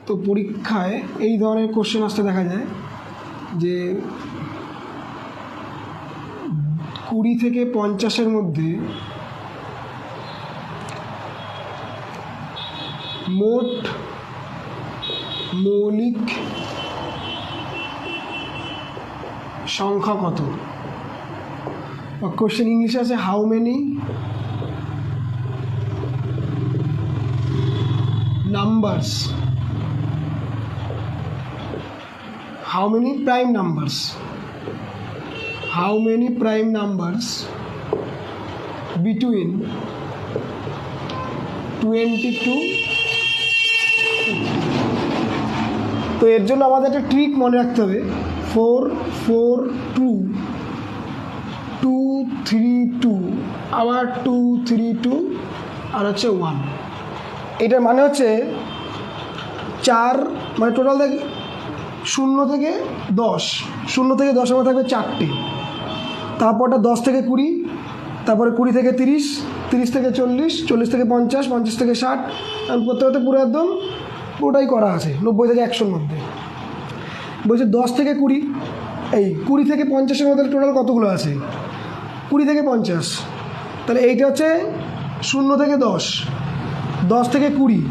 তো পরীক্ষায় এই ধরনের কোশ্চেন আসতে দেখা যায় যে 20 থেকে 50-এর মধ্যে মোট মৌলিক সংখ্যা কত? কোশ্চেন ইংলিশে আছে how many numbers, how many prime numbers between 20 to 50? তো এর জন্য আমাদের একটা ট্রিক মনে রাখতে হবে, 4 4 2 2 3 2 আবার 2 3 2 আর হচ্ছে 1। এটার মানে হচ্ছে 4, মানে টোটাল দেখ 0 থেকে 10, 0 থেকে 10 মধ্যে থাকবে 4টে, তারপরটা 10 থেকে 20, তারপরে 20 থেকে 30, 30 থেকে 40, 40 থেকে 50, 50 থেকে 60, করতে করতে পুরো একদম পুরোটাই করা আছে 90 থেকে 100-র মধ্যে। বলছে 10 থেকে 20, এই 20 থেকে 50-এর মধ্যে টোটাল কতগুলো আছে? 20 থেকে 50, তাহলে এইটা হচ্ছে 0 থেকে 10, 10 থেকে 20,